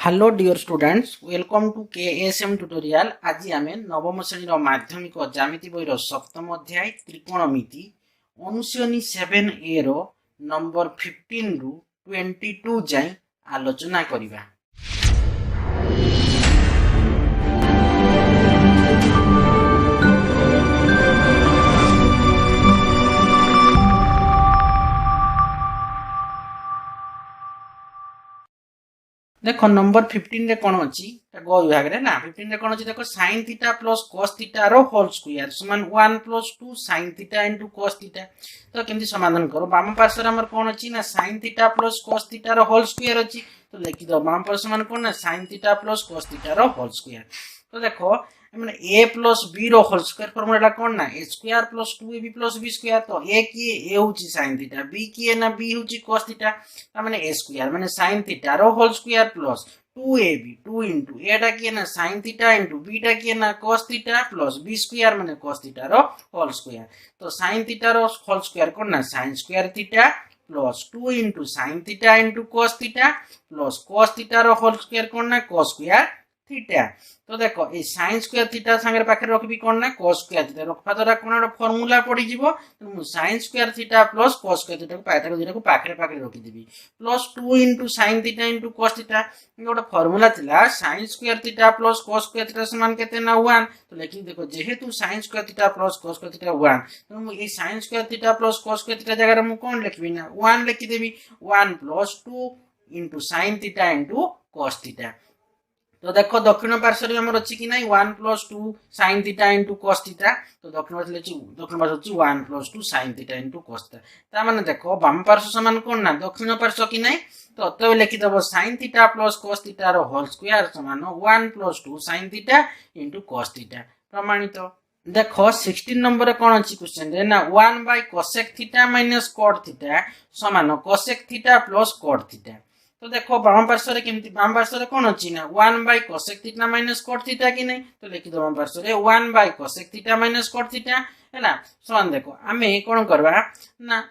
Hello dear students, welcome to KSM tutorial. आज आम नवम श्रेणी माध्यमिक ज्यामिति बही सप्तम अध्याय त्रिकोणमिति अनुशीलनी 7A रो नंबर 15 रु 22 जाए आलोचना करिबा। देखो नंबर 15 रे कोन अछि ग विभाग रे ना 15 रे कोन अछि देखो sin theta plus cos theta रो होल स्क्वायर समान 1 plus 2 sin theta into cos theta. तो केमती समाधान करो बाम पार्श्व रे हमर कोन अछि ना sin theta plus cos theta रो होल स्क्वायर अछि। तो लिखि दो बाम पार्श्व मान कोन ना sin theta plus cos theta रो होल स्क्वायर। तो देखो माने a प्लस b रो होल स्क्वायर फॉर्मूला कोन ना a square plus 2ab plus b square. तो a की a होची sin थीटा b की ना b होची cos थीटा माने a स्क्वायर माने sin थीटा रो whole square plus 2ab 2 into a टा की ना sin थीटा into b टा की ना cos theta plus b square माने cos थीटा रो होल स्क्वायर। तो sin थीटा रो होल स्क्वायर कोन ना sin square theta plus 2 into sin theta into cos theta plus cos theta रो होल स्क्वायर कोन ना cos स्क्वायर थीटा। तो देखो ए sin स्क्वायर थीटा संगे पाखे रखबी कोन ना cos स्क्वायर थीटा रखबा द्वारा कोन फार्मूला पड़ी जीवो तो sin square theta plus cos square theta को पाखे दिरा को पाखे रखि देबी plus 2 into sin theta into cos theta गोटे फार्मूला थिला sin square theta plus cos square theta समान केते ना 1। तो लेकिन देखो जेहेतु sin square theta plus cos square theta 1 तो ए sin square theta plus cos square theta जगह रे मु कोन लिखबी ना 1 लिखि देबी 1 plus 2 into sin theta into cos theta. तो देखो दक्षिण पार्श्व रे हमर अछि कि नै 1 plus 2 sin theta into cos theta. तो दक्षिण पार्श्व अछि 1 plus 2 sin theta into cos theta. ता माने देखो बाम पार्श्व समान कोन ना दक्षिण पार्श्व कि नै। तो तबे लिखि दबो sin theta plus cos theta रो होल स्क्वायर समान 1 plus 2 sin theta into cos theta प्रमाणित। देखो 16 नंबर रे कोन अछि क्वेश्चन रे ना 1 by cosec theta minus cot theta समान cosec theta plus cot theta. तो देखो बाम पार्श्व रे केमती बाम पार्श्व रे कोन अछि ना 1 by cosec theta minus cot theta कि नै। तो लिखि दो बाम पार्श्व रे 1 by cosec theta minus cot theta हैला समान। देखो आमे कोन करबा ना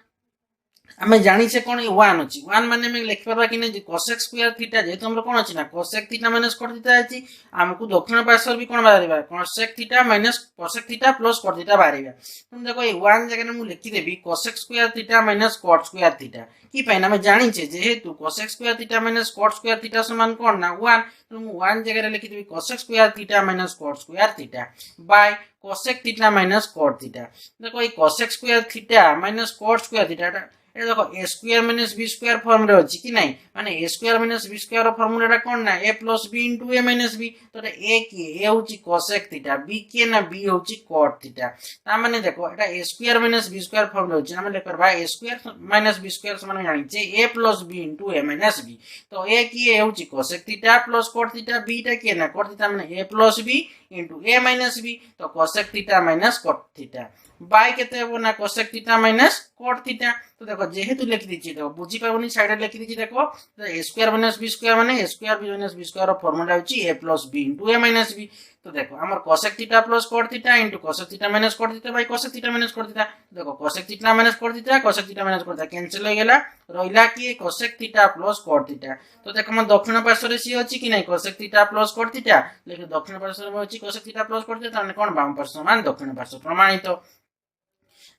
आमे जानि से कोन 1 अछि 1 माने में लिख परबा कि नै cosec स्क्वायर थीटा जे तो हमर कोन अछि ना cosec theta minus cot theta अछि। हमकु दक्षिण पार्श्व भी कोन बारिबा cosec theta minus cosec theta plus cot theta बारिबा। तुम देखो ए 1 जगह ने मु लिखि देबी cosec square theta minus cot square theta कि पैना में जानि छे जेहेतु cosec square theta minus cot square theta समान कोन ना 1। तो मु 1 जगह रे लिखि देबी cosec square theta minus cot square theta by cosec theta minus cot theta. देखो ए cosec square theta minus cot square theta ए देखो a square minus b square form रे अछि कि नै माने a square minus b square रो फार्मूला रा कोन ना a plus b into a minus b। तो a की a होची cosec थीटा b की ना b होची cot थीटा। ता माने देखो एटा a square minus b square form रे अछि हम लिख करबा a square minus b square समान जानि छे a plus b into a minus b। तो a की a होची cosec theta plus cot theta b टा की ना cot थीटा माने a plus b into a minus b। तो cosec theta minus cot theta by केते हो ना cosec theta minus cot theta. तो देखो जेहेतु लिखि दिछि देखो बुझी पाबोनी साइड रे लिखि दिछि देखो a square minus b square माने a square minus b square रो फार्मूला होची a plus b into a minus b। तो देखो हमर cosec theta plus cot theta into cosec theta minus cot theta by cosec theta minus cot theta. देखो cosec theta minus cot theta cosec theta minus cot theta cancel हो गेला रहिला कि cosec theta plus cot theta. तो देखो हम दक्षिण पार्श्व रे सी अछि कि नै cosec theta plus cot theta लेकिन दक्षिण पार्श्व रे अछि cosec theta plus cot theta माने कोन बाम पार्श्व मान दक्षिण पार्श्व प्रमाणित।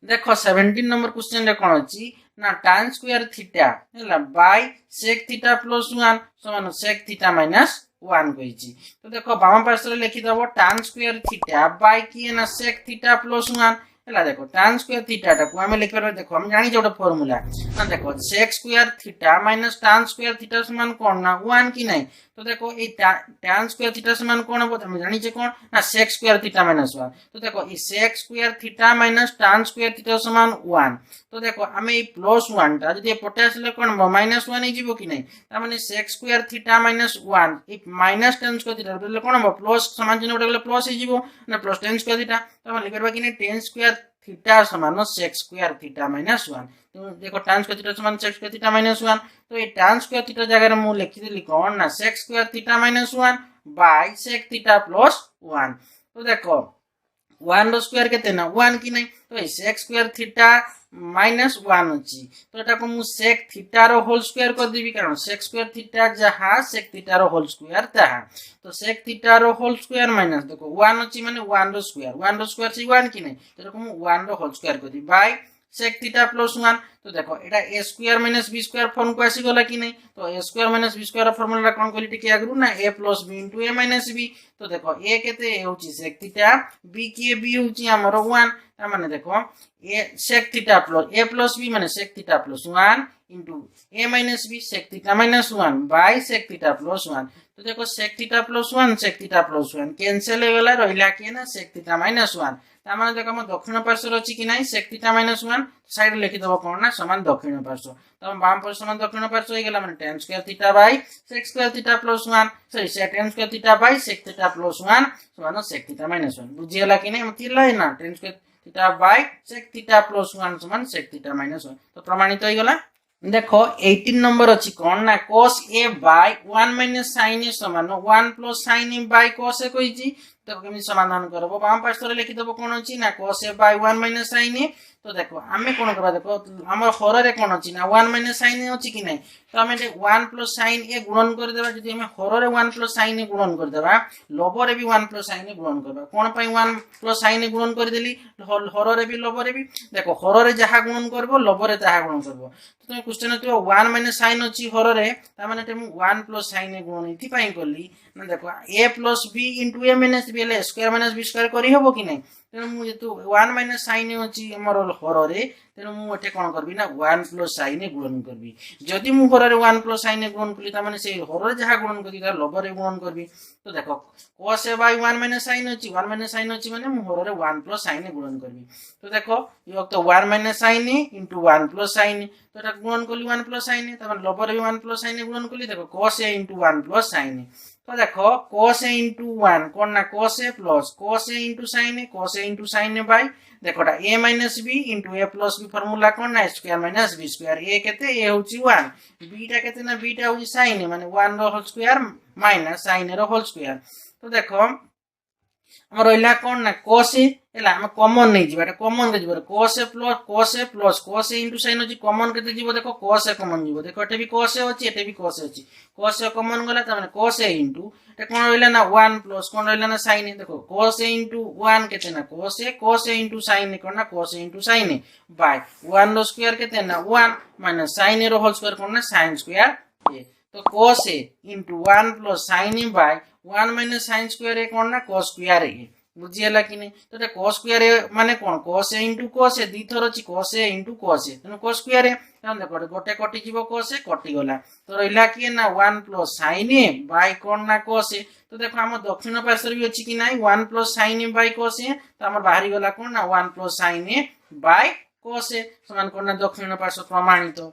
देखो 17 नंबर क्वेश्चन रे कोन अछि ना tan स्क्वायर थीटा हैला बाय sec थीटा plus 1 समान sec थीटा minus 1 कहिछि। तो देखो बाम पार्श्व रे लिखि दबो tan स्क्वायर थीटा बाय की ना sec थीटा plus 1 हैला। देखो tan स्क्वायर थीटा टा को हम लिख परबा देखो हम जानि जोटा फार्मूला ना देखो sec square theta minus tan square theta समान कोन ना 1 की नै। तो देखो ए tan स्क्वायर थीटा समान कोन हो हम जानि छे कोन ना sec स्क्वायर थीटा minus 1। तो देखो ए sec square theta minus tan square theta समान 1। तो देखो हमें ए प्लस 1 ता जदि पटे आसले कोन माइनस 1 हे जीवो कि नै ता माने sec स्क्वायर थीटा minus 1 ए माइनस tan स्क्वायर थीटा बोले कोन प्लस समान चिन्ह उठे गेले प्लस हे जीवो ना प्लस tan स्क्वायर थीटा। तो हम लिख परबा कि नै tan स्क्वायर थीटा समान sec स्क्वायर थीटा minus 1। तो देखो tan स्क्वायर थीटा समान sec स्क्वायर थीटा minus 1। तो ए tan स्क्वायर थीटा जगह रे मु लिखि देली कोन ना sec square theta minus 1 by sec theta plus 1। तो देखो 1 रो स्क्वायर केते ना 1 की नहीं तो sec स्क्वायर थीटा माइनस 1 अछि तो एटा को मु sec थीटा रो होल स्क्वायर कर देबी कारण sec स्क्वायर थीटा जहा sec थीटा रो होल स्क्वायर ताहा तो sec थीटा रो होल स्क्वायर माइनस देखो 1 अछि माने 1 रो स्क्वायर से 1 की नहीं तो एटा को मु 1 रो होल स्क्वायर कर दी बाय sec थीटा प्लस 1 तो देखो एटा a square minus b square form को आसी गला कि नहीं तो a square minus b square formula कोन कहली टिके आगरु ना a plus b * a minus b तो देखो a केते a होची sec थीटा b की b होची हमरो 1 ता माने देखो a sec theta plus a plus b माने sec theta plus 1 * a minus b sec theta minus 1 by sec theta plus 1 तो देखो sec theta plus 1 sec theta plus 1 cancel हो गला रहिला के ना sec थीटा माइनस 1 ता माने देखो हम दक्षिण पार्श्व अछि कि नाही sec थीटा माइनस 1 साइड लिखि दबो कोन ना समान दक्षिण पार्श्व तो बाम पार्श्व समान दक्षिण पार्श्व हो गेला माने tan square theta bye sec square theta plus 1 sorry tan square theta bye sec theta plus 1 समान sec थीटा माइनस 1 बुझियला कि नाही मतिला है ना tan square theta bye sec theta plus 1 समान sec थीटा माइनस 1 तो प्रमाणित हो गेला देखो 18 नंबर अछि कोन ना cos a by 1 minus sin a समान 1 plus sin a by cos a कहिची तो केमि समाधान करबो बाम पार्श्व रे लिखि देबो कोन अछि ना cos a by 1 minus sin a तो देखो आमे कोन करबा देखो हमर हर रे कोन अछि ना 1 माइनस sin a अछि कि नै तो हमें 1 प्लस sin a गुणन कर देबा जदि हमें हर रे 1 प्लस sin a गुणन कर देबा लब रे भी 1 प्लस sin a गुणन करबा कोन पई 1 प्लस sin a गुणन कर देली हर रे भी लब रे भी देखो हर रे जहा गुणन करबो लब रे ताहा गुणन करबो तो तुम क्वेश्चन तो 1 माइनस sin अछि हर रे ता माने ते 1 प्लस sin a गुणन इति पई करली ना देखो a plus b * a minus b ले स्क्वायर माइनस b स्क्वायर करी हबो कि नै तेनु मु जेतु 1 माइनस sin a अछि हमर हर रे तेनु मु एटे कोन करबी ना 1 प्लस sin a गुणन करबी जदि मु हर रे 1 प्लस sin a गुणन कली ता माने से हर रे जहा गुणन करी ता लब रे गुणन करबी तो देखो cos a by 1 minus sin अछि 1 माइनस sin अछि माने मु हर रे 1 प्लस sin a गुणन करबी तो देखो यो तो 1 minus sin a * 1 plus sin a तो एटा गुणन कली 1 प्लस sin a त लब रे 1 प्लस sin a गुणन कली देखो cos a * 1 plus sin a तो देखो cos a * 1 कोन ना cos a plus cos a * sin a cos a * sin a by देखोटा a minus b * a plus b formula कोन ना square minus b square a केते a होची 1 b टा केते ना b टा होची sin a माने 1 रो whole square minus sin a रो होल स्क्वायर तो देखो हम रहिला कोन ना cos a एला हम कॉमन नै जिबा कॉमन दे जिबा cos a plus cos a * sin होची कॉमन केते जिवो देखो cos a कॉमन जिवो देखो एटे भी cos a होची एटे भी cos a होची cos a कॉमन गला त माने cos a * एटा कोन रहिला ना 1 प्लस कोन रहिला ना sin a देखो cos a * 1 केते ना cos a * sin a कोन ना cos a * sin a by 1 रो स्क्वायर केते ना 1 माइनस sin a रो होल स्क्वायर कोन ना sin स्क्वायर a तो cos a * 1 plus sin a by 1 minus sin square a कोन ना cos स्क्वायर a बुझियला कि नै तो एटा cos स्क्वायर a माने कोन cos a * cos a दी थर अछि cos a * cos a तनो cos स्क्वायर a तन देखो गोटे कटि जीवो cos a कटि गला तो रहिला कि ना 1 प्लस sin a बाय कोन ना cos a तो देखो हम दक्षिण पार्श्व भी अछि कि नै 1 plus sin a by cos a तो हमर बाहरी गला कोन ना 1 plus sin a by cos a समान कोन ना दक्षिण पार्श्व प्रमाणित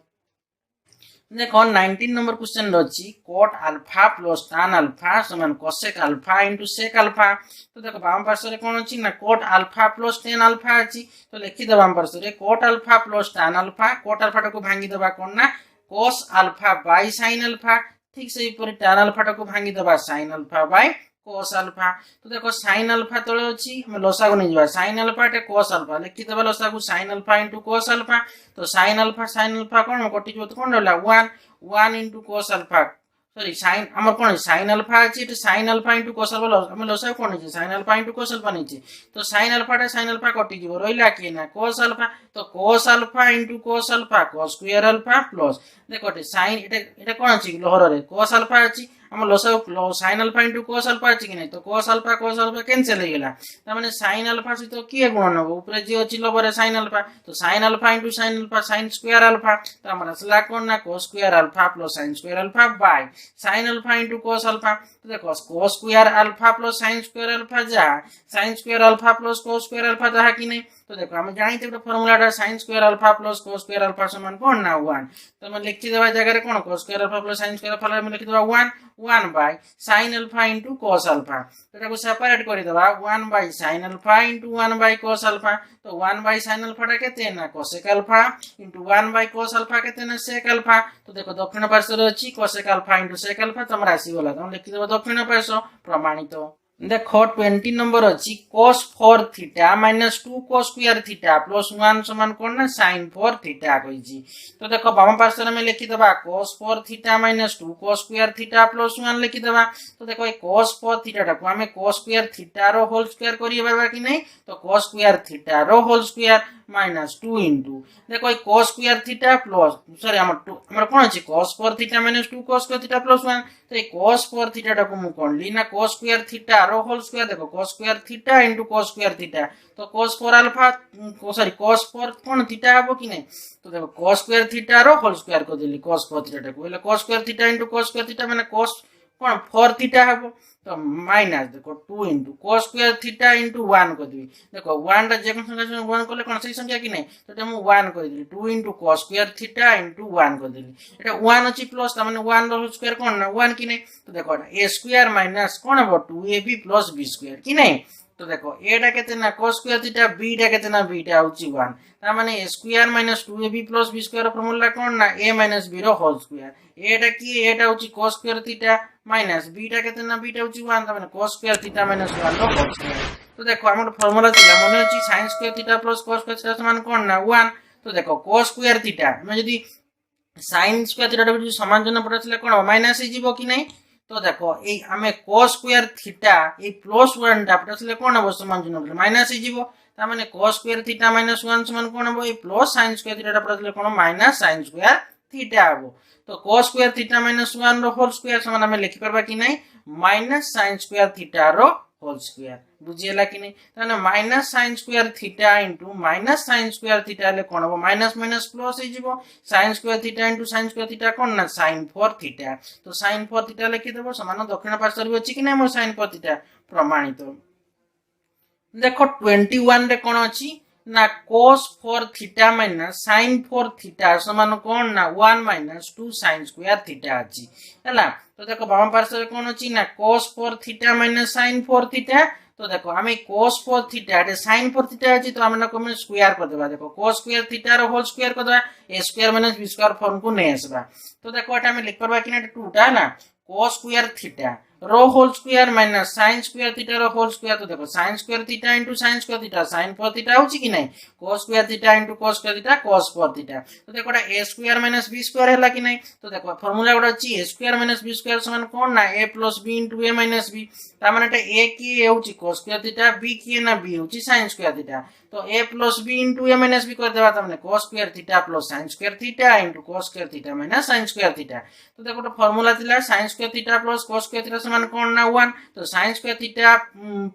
देखो 19 नंबर क्वेश्चन अछि cot alpha plus tan alpha समान cosec अल्फा * sec अल्फा तो देखो बाम पार्श्व रे कोन अछि ना cot alpha plus tan alpha अछि तो लिखि दबा बाम पार्श्व रे cot alpha plus tan alpha cot alpha को भांगी दबा कोन ना cos alpha by sin alpha ठीक से ऊपर tan अल्फा को भांगी दबा sin alpha by cos alpha तो देखो sin अल्फा तळे अछि हम लसागु नै जिबा sin अल्फा टे cos अल्फा लिखि दबा लसागु sin अल्फा * cos अल्फा तो sin अल्फा कोन कटि जो कोन रहला 1 * cos अल्फा सॉरी sin हमर कोन sin अल्फा अछि तो sin अल्फा * cos अल्फा हम लसागु कोन अछि sin अल्फा * cos अल्फा नै अछि तो sin अल्फा टे sin अल्फा कटि जो रहिला कि ना cos अल्फा तो cos alpha * cos alpha cos square alpha plus देखो sin एटा कोन अछि लहर रे cos अल्फा अछि हम लसागु sin अल्फा * cos अल्फा अछि कि नै तो cos अल्फा कैंसिल हो गेला त माने sin अल्फा से तो की गुणन हो ऊपर जे अछि लबर sin अल्फा तो sin alpha * sin alpha sin square alpha तो हमरा असला कोन ना cos square alpha plus sin square alpha by sin alpha * cos alpha तो देखो cos square alpha plus sin square alpha जा sin square alpha plus cos square alpha जा कि नै तो देखो हम जानिते एक फार्मूलाटा sin square alpha plus cos square alpha समान कोन ना 1 तो हम लिखि देबा जगह रे कोन cos square alpha plus sin square alpha हम लिखि देबा 1 by sin alpha * cos alpha तो एटा को सेपरेट करि देबा 1 by sin alpha * 1 by cos alpha तो 1 बाय sin अल्फा टा केते ना cosec अल्फा * 1 बाय cos अल्फा केते ना sec अल्फा तो देखो दक्षिण पार्श्व रे अछि cosec अल्फा * sec अल्फा तो हमरा आसी गला तो लिखि देबा दक्षिण पार्श्व प्रमाणित देखो 20 नंबर अच्छी cos 4 theta minus 2 cos square theta plus 1 समान कौन ना sin 4 थीटा कही। तो देखो बाम पार्श्व में लिखिदबा cos 4 theta minus 2 cos square theta plus 1 लिखिदबा। तो देखो ये cos 4 थीटा को हमें cos स्क्वायर थीटा रो होल स्क्वायर करियबा कि नहीं, तो cos स्क्वायर थीटा रो होल स्क्वायर माइनस 2 इंटू देखो ये cos square theta plus sorry हमर कोन अछि cos 4 theta minus 2 cos square theta plus 1। तो ये cos 4 थीटा को मु कोन ली ना cos स्क्वायर थीटा रो होल स्क्वायर देखो cos square theta into cos square theta. तो cos 4 अल्फा सॉरी cos 4 कोन थीटा हबो कि नहीं, तो देखो cos स्क्वायर थीटा रो होल स्क्वायर को देली cos 4 थीटा को એટલે cos square theta into cos square theta माने cos कोन 4 थीटा हबो। तो माइनस देखो 2 into cos square theta into 1 कर दी देखो 1 रा जे संख्या से 1 करले कोन सही संख्या कि नहीं, तो ते हम 1 कर दिली 2 into cos square theta into 1 कर दिली एटा 1 अछि प्लस त माने 1 रो स्क्वायर कोन ना 1 कि नहीं। तो देखो a स्क्वायर माइनस कोन हबो 2ab प्लस b स्क्वायर कि नहीं। तो देखो a टा केते ना cos स्क्वायर थीटा b टा केते ना b टा होची 1 ता माने a square minus 2ab plus b square formula कोन ना a माइनस b रो होल स्क्वायर a टा की a टा होची cos square theta minus b टा केते ना b टा होची 1 ता माने cos स्क्वायर थीटा माइनस 1 रो होल स्क्वायर। तो देखो हमर फार्मूला थिला माने होची sin square theta plus cos square theta समान कोन ना 1। तो देखो cos स्क्वायर थीटा में यदि sin स्क्वायर थीटा को समान जन पड़थिले कोन माइनस ही जीवो कि नहीं। तो देखो ए हमें cos स्क्वायर थीटा ए प्लस 1 टा पड़थिले कोन हबो समान जन माइनस ही जीवो ता माने cos स्क्वायर थीटा माइनस 1 समान कोन हबो ए प्लस sin स्क्वायर थीटा टा पड़थिले कोन माइनस sin स्क्वायर थीटा हबो। तो cos स्क्वायर थीटा माइनस 1 रो होल स्क्वायर समान हमें लिखि परबा कि नहीं माइनस sin स्क्वायर थीटा रो होल स्क्वायर बुझियला कि नहीं। ताने minus sin square theta into minus sin square theta ले कोन हबो माइनस माइनस प्लस हे जीवो sin square theta into sin square theta कोन ना sin 4 थीटा। तो sin 4 थीटा लिखि देबो समान दक्षिण पार्श्व रे अछि कि नहीं मोर sin 4 थीटा प्रमाणित। देखो 21 रे कोन अछि ना cos 4 theta minus sin 4 theta समान कोन ना 1 माइनस 2 sin स्क्वायर थीटा अछि हैला। तो देखो बाम पार्श्व रे कोन अछि ना cos 4 theta minus sin 4 theta. तो देखो हमें cos 4 थीटा रे sin 4 थीटा अछि तो हमन को स्क्वायर कर देबा देखो cos स्क्वायर थीटा रो होल स्क्वायर कर देबा a square minus b square form को नै आसबा। तो देखो एटा में लिख परबा कि ना 2 टा ना cos स्क्वायर थीटा रो whole square minus sin square theta रो होल स्क्वायर। तो देखो sin square theta into sin square theta sin 4 theta होची कि नहीं cos square theta into cos square theta cos 4 theta. तो देखो एटा a square minus b square हैला कि नहीं। तो देखो फार्मूला गुडा अछि a square minus b square समान कोन ना a plus b into a minus b ता माने एटा a की a होची cos स्क्वायर थीटा b की ना b होची sin स्क्वायर थीटा। तो a plus b into a minus b कर देबा ता माने cos square theta plus sin square theta into cos square theta minus sin square theta. तो देखो तो फार्मूला थिला sin square theta plus cos square theta समान कोन ना 1। तो sin square theta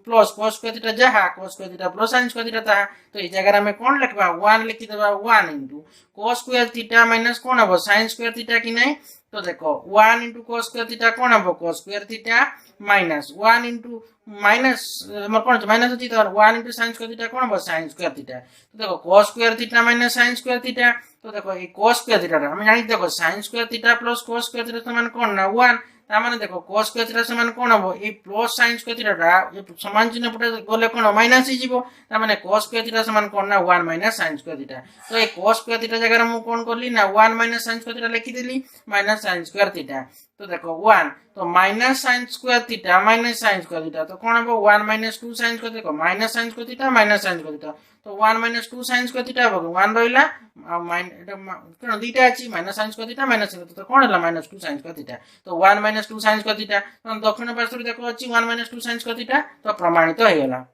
plus cos square theta जहा cos square theta plus sin square theta ता। तो ए जगह में कोन लिखबा 1 लिखि देबा 1 into cos square theta minus कोन हबो sin स्क्वायर थीटा कि नहीं। तो देखो 1 इनटू cos स्क्वायर थीटा कोन हबो cos square theta minus 1 into minus हमर कोन माइनस अछि तो 1 इनटू sin स्क्वायर थीटा कोन हबो sin स्क्वायर थीटा। तो देखो cos square theta minus sin square theta. तो देखो ए cos स्क्वायर थीटा हम जानि देखो sin square theta plus cos square theta समान कोन ना 1 ता माने देखो cos स्क्वायर थीटा समान कोन हबो ए प्लस sin स्क्वायर थीटा ए समान चिन्ह पटे गले कोन माइनस ही जीवो ता माने cos स्क्वायर थीटा समान कोन ना 1 माइनस sin स्क्वायर थीटा। तो ए cos स्क्वायर थीटा जगह मु कोन करली ना 1 माइनस sin स्क्वायर थीटा लिखि देली माइनस sin स्क्वायर थीटा। तो देखो 1 तो minus sin square theta minus sin square theta तो कोन हबो 1 माइनस 2 sin स्क्वायर देखो minus sin square theta minus sin square theta. तो 1 माइनस 2 sin स्क्वायर थीटा हबो 1 रहिला माइन एटा कोन दीटा अछि minus sin square theta minus sin तो कोन हला माइनस 2 sin स्क्वायर थीटा। तो 1 माइनस 2 sin स्क्वायर थीटा तो दक्षिण पार्श्व देखो अछि 1 माइनस 2 sin स्क्वायर थीटा तो प्रमाणित हो गेला।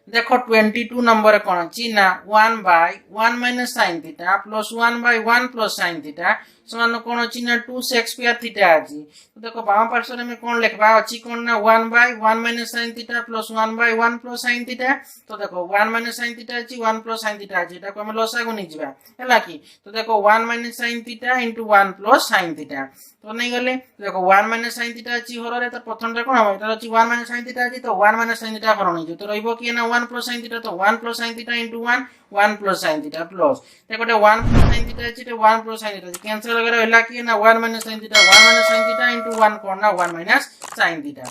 देखो 22 नंबर कोन अछि ना 1 by 1 minus sin theta plus 1 by 1 plus sin theta समान कोन अछि ना 2 sec स्क्वायर थीटा अछि। तो देखो बाम पार्श्व में कोन लिखबा अछि कोन ना 1 by 1 minus sin theta plus 1 by 1 plus sin theta. तो देखो 1 माइनस sin थीटा अछि 1 प्लस sin थीटा अछि एटा को हम लसागु नै जिबा हैला कि। तो देखो 1 minus sin theta into 1 plus sin theta तो नै गले। देखो 1 माइनस sin थीटा अछि हर रे तो प्रथम रे कोन हो एटा अछि 1 माइनस sin थीटा अछि तो 1 माइनस sin थीटा हर नै जो तो रहइबो कि ना 1 प्लस sin थीटा। तो 1 plus sin theta into 1 1 plus sin theta plus देखो 1 प्लस sin थीटा अछि 1 प्लस sin थीटा कैंसिल वगैरह होला कि ना 1 minus sin theta 1 minus sin theta into 1 कोन ना 1 माइनस sin थीटा।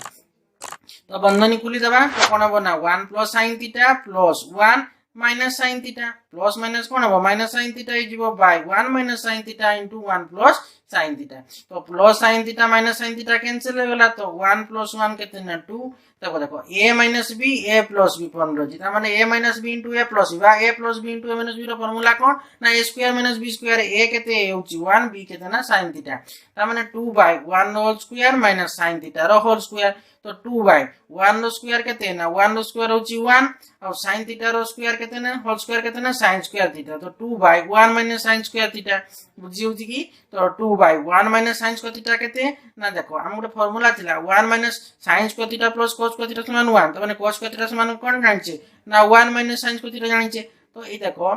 तो बंधनी खुली देबा तो कोन हबो ना 1 plus sin theta plus 1 minus sin theta plus minus कोन हबो माइनस sin थीटा इजिबो by 1 minus sin theta into 1 plus sin theta तो plus sin theta minus sin theta cancel हो गला तो 1 + 1 केते ना 2 तब देखो a - b a + b form रही था माने a - b * a + b बा a + b * a - b row formula कोन ना a ² - b ² a केते होची 1 b केते ना sin थीटा ता माने 2/1 रो whole square minus sin theta रो होल स्क्वायर तो 2/1 रो स्क्वायर केते ना 1 रो स्क्वायर होची 1 और sin थीटा रो स्क्वायर केते ना होल स्क्वायर केते ना sin स्क्वायर थीटा तो 2/1 - sin स्क्वायर थीटा बुझी होची की तो 2/1 - sin स्क्वायर थीटा केते ना देखो हम गोटे फार्मूला थिला 1 - sin square theta + cos square theta समान 1 तो माने cos स्क्वायर थीटा समान कोन जानिचे ना 1 - sin स्क्वायर थीटा जानिचे तो ए देखो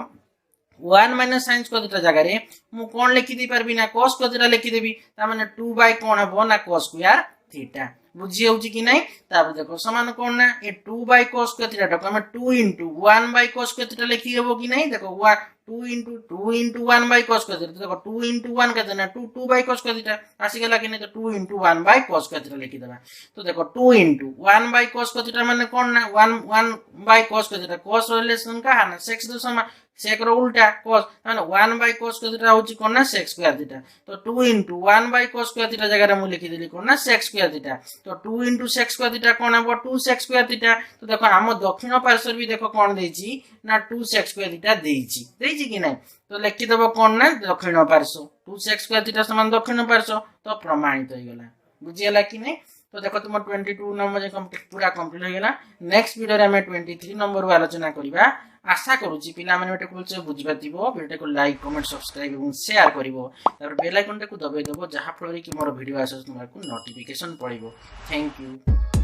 1 - sin स्क्वायर थीटा जगह रे मु कोन लिखि दी परबी ना cos स्क्वायर थीटा लिखि देबी ता माने 2 कोन हबो ना cos स्क्वायर थीटा बुझी होची कि नहीं तापर देखो समान कोन ना ए 2 cos स्क्वायर थीटा को हम 2 * 1 cos स्क्वायर थीटा लिखि हेबो कि नहीं देखो 2 * 1 cos स्क्वायर थीटा देखो 2 * 1 केते ना 2 cos स्क्वायर थीटा आसी गेला कि नहीं तो 2 * 1 cos स्क्वायर थीटा लिखि देबा तो देखो 2 * 1 cos स्क्वायर थीटा माने कोन ना 1 cos square theta cos relation का है ना sec दो समान sec रो उल्टा cos माने 1 cos स्क्वायर थीटा होची कोन ना sec स्क्वायर थीटा तो 2 * 1 cos स्क्वायर थीटा जगह रे मु लिखि देली कोन ना sec स्क्वायर थीटा तो 2 * sec स्क्वायर थीटा कोन हबो 2 sec स्क्वायर थीटा तो देखो हम दक्षिण पार्श्व भी देखो कोन देछि ना 2 sec स्क्वायर थीटा देछि कि नहीं तो लिखि देबो कोन ना दक्षिण पार्श्व 2 sec स्क्वायर थीटा समान दक्षिण पार्श्व तो प्रमाणित हो गेला बुझी गेला कि नहीं तो देखो तुम 22 नंबर पूरा कंप्लीट हो गेला नेक्स्ट वीडियो रे हमें 23 नंबर रो आलोचना करिबा आशा करूची पिला माने बेटे कुल से बुझ पातिबो वीडियो को लाइक कमेंट सब्सक्राइब एवं शेयर करिवो तार बेल आइकन को दबाई देबो जहा फଳରେ कि मोर वीडियो आसे तुमको नोटिफिकेशन पड़िबो थैंक यू।